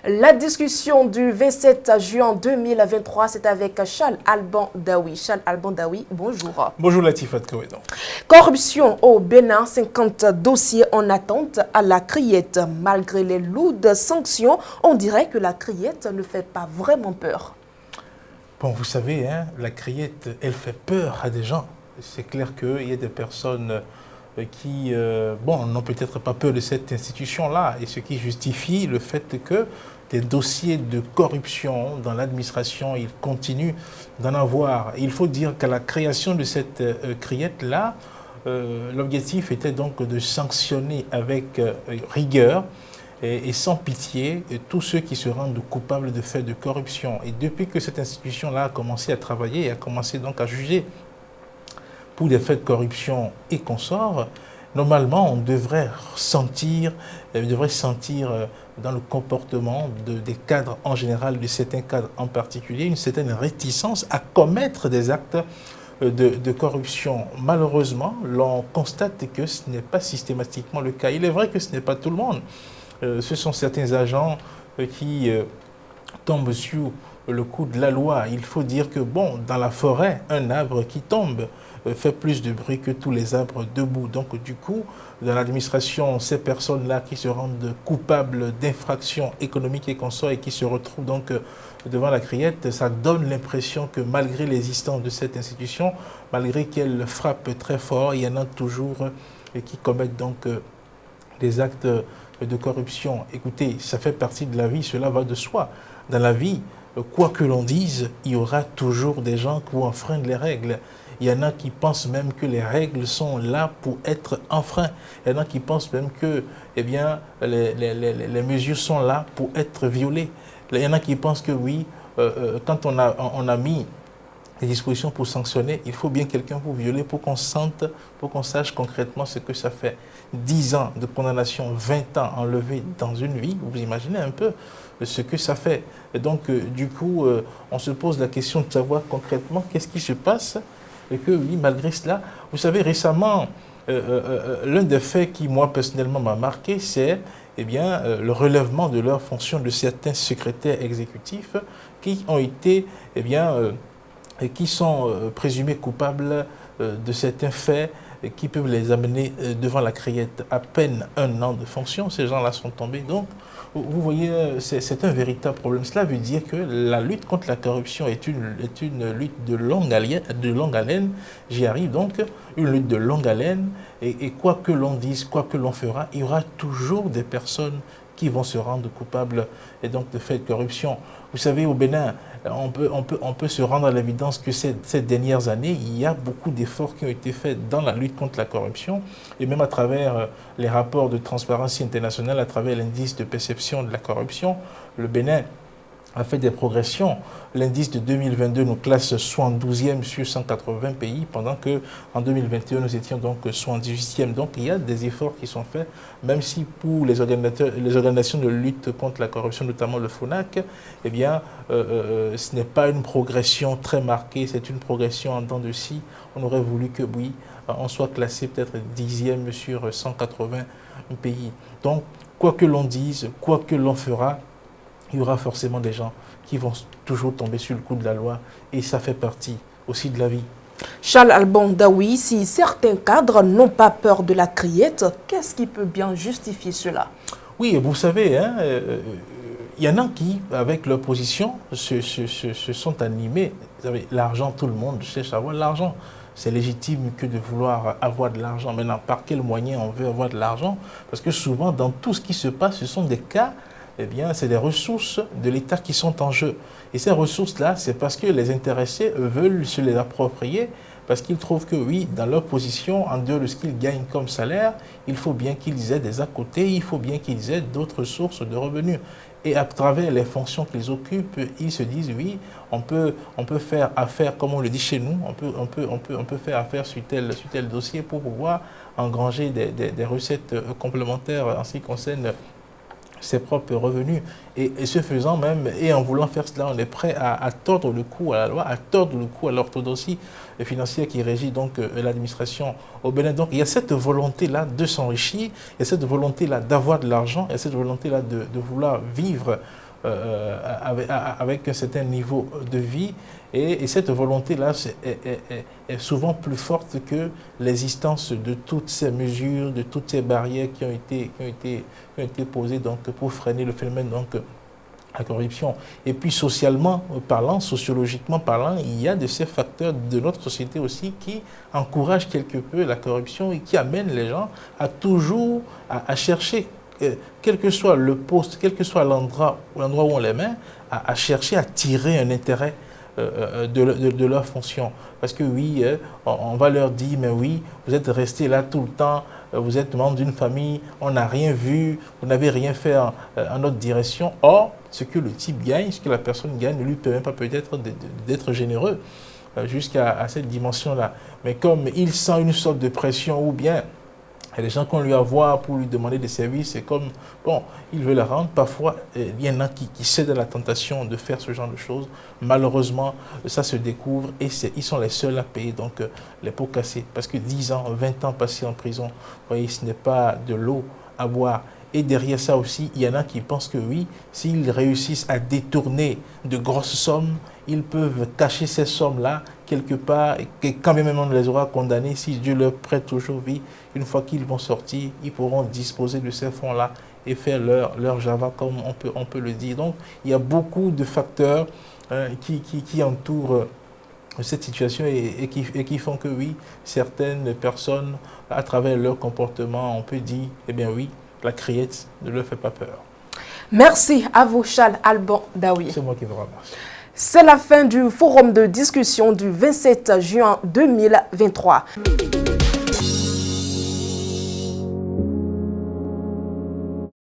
La discussion du 27 juin 2023, c'est avec Charles Alban Daoui. Charles Alban Daoui, bonjour. Bonjour Latifat Kouedon. Corruption au Bénin, 50 dossiers en attente à la criette. Malgré les lourdes sanctions, on dirait que la criette ne fait pas vraiment peur. Bon, vous savez, hein, la criette, elle fait peur à des gens. C'est clair qu'il y a des personnes qui n'ont peut-être pas peur de cette institution-là, et ce qui justifie le fait que des dossiers de corruption dans l'administration, il continue d'en avoir. Et il faut dire qu'à la création de cette criette-là, l'objectif était donc de sanctionner avec rigueur et sans pitié tous ceux qui se rendent coupables de faits de corruption. Et depuis que cette institution-là a commencé à travailler et a commencé donc à juger pour des faits de corruption et consorts, normalement, on devrait sentir dans le comportement des cadres en général, de certains cadres en particulier, une certaine réticence à commettre des actes de corruption. Malheureusement, l'on constate que ce n'est pas systématiquement le cas. Il est vrai que ce n'est pas tout le monde. Ce sont certains agents qui tombent sur le coup de la loi. Il faut dire que, bon, dans la forêt, un arbre qui tombe fait plus de bruit que tous les arbres debout. Donc, du coup, dans l'administration, ces personnes-là qui se rendent coupables d'infractions économiques et consorts et qui se retrouvent donc devant la criette, ça donne l'impression que malgré l'existence de cette institution, malgré qu'elle frappe très fort, il y en a toujours qui commettent donc des actes de corruption. Écoutez, ça fait partie de la vie, cela va de soi. Dans la vie, quoi que l'on dise, il y aura toujours des gens qui vont enfreindre les règles. Il y en a qui pensent même que les règles sont là pour être enfreintes. Il y en a qui pensent même que les mesures sont là pour être violées. Il y en a qui pensent que oui, quand on a mis des dispositions pour sanctionner, il faut bien quelqu'un pour violer, pour qu'on sache concrètement ce que ça fait. 10 ans de condamnation, 20 ans enlevés dans une vie, vous imaginez un peu ce que ça fait. Et donc, du coup, on se pose la question de savoir concrètement qu'est-ce qui se passe. Et que oui, malgré cela, vous savez, récemment, l'un des faits qui, moi, personnellement, m'a marqué, c'est le relèvement de leurs fonctions de certains secrétaires exécutifs qui ont été, qui sont présumés coupables de certains faits qui peuvent les amener devant la criette. À peine un an de fonction, ces gens-là sont tombés. Donc, vous voyez, c'est un véritable problème. Cela veut dire que la lutte contre la corruption est une lutte de longue haleine. J'y arrive donc, une lutte de longue haleine. Et quoi que l'on dise, quoi que l'on fera, il y aura toujours des personnes qui vont se rendre coupables et donc de faits de corruption. Vous savez, au Bénin, on peut se rendre à l'évidence que ces dernières années, il y a beaucoup d'efforts qui ont été faits dans la lutte contre la corruption et même à travers les rapports de Transparency International, à travers l'indice de perception de la corruption, le Bénin a fait des progressions. L'indice de 2022 nous classe 72e sur 180 pays, pendant qu'en 2021, nous étions donc 78e. Donc il y a des efforts qui sont faits, même si pour les organisations de lutte contre la corruption, notamment le FONAC, ce n'est pas une progression très marquée, c'est une progression en dents de scie. On aurait voulu que, oui, on soit classé peut-être 10e sur 180 pays. Donc, quoi que l'on dise, quoi que l'on fera, il y aura forcément des gens qui vont toujours tomber sur le coup de la loi et ça fait partie aussi de la vie. Charles Alban Daoui, si certains cadres n'ont pas peur de la criette, qu'est-ce qui peut bien justifier cela? Oui, vous savez, il y en a qui, avec leur position, se sont animés. Vous savez, l'argent, tout le monde cherche à avoir de l'argent. C'est légitime que de vouloir avoir de l'argent. Maintenant, par quel moyen on veut avoir de l'argent? Parce que souvent, dans tout ce qui se passe, ce sont des cas, c'est des ressources de l'État qui sont en jeu. Et ces ressources-là, c'est parce que les intéressés veulent se les approprier, parce qu'ils trouvent que oui, dans leur position, en dehors de ce qu'ils gagnent comme salaire, il faut bien qu'ils aient des à côté, il faut bien qu'ils aient d'autres sources de revenus. Et à travers les fonctions qu'ils occupent, ils se disent oui, on peut faire affaire, comme on le dit chez nous, on peut faire affaire sur tel dossier pour pouvoir engranger des recettes complémentaires en ce qui concerne ses propres revenus. Et ce faisant même, et en voulant faire cela, on est prêt à tordre le cou à la loi, à tordre le cou à l'orthodoxie financière qui régit donc l'administration au Bénin. Donc il y a cette volonté-là de s'enrichir, il y a cette volonté-là d'avoir de l'argent, il y a cette volonté-là de vouloir vivre avec un certain niveau de vie. Et cette volonté-là est souvent plus forte que l'existence de toutes ces mesures, de toutes ces barrières qui ont été posées donc, pour freiner le phénomène donc, la corruption. Et puis socialement parlant, sociologiquement parlant, il y a de ces facteurs de notre société aussi qui encouragent quelque peu la corruption et qui amènent les gens à toujours à chercher, quel que soit le poste, quel que soit l'endroit où on les met, à chercher à tirer un intérêt de leur fonction. Parce que oui, on va leur dire, mais oui, vous êtes resté là tout le temps, vous êtes membre d'une famille, on n'a rien vu, vous n'avez rien fait en notre direction. Or, ce que le type gagne, ce que la personne gagne, ne lui permet pas peut-être d'être généreux jusqu'à cette dimension-là. Mais comme il sent une sorte de pression ou bien il y a des gens qu'on lui envoie pour lui demander des services, c'est comme, bon, il veut la rendre. Parfois, il y en a qui cèdent à la tentation de faire ce genre de choses. Malheureusement, ça se découvre et ils sont les seuls à payer donc, les pots cassés. Parce que 10 ans, 20 ans passés en prison, vous voyez, ce n'est pas de l'eau à boire. Et derrière ça aussi, il y en a qui pensent que oui, s'ils réussissent à détourner de grosses sommes, ils peuvent cacher ces sommes-là quelque part, et quand même on les aura condamnés, si Dieu leur prête toujours vie, une fois qu'ils vont sortir, ils pourront disposer de ces fonds-là et faire leur Java, comme on peut le dire. Donc, il y a beaucoup de facteurs qui entourent cette situation et qui font que oui, certaines personnes, à travers leur comportement, on peut dire, eh bien oui, la criette ne leur fait pas peur. Merci à vous, Charles Alban Daoui. C'est moi qui vous remercie. C'est la fin du forum de discussion du 27 juin 2023.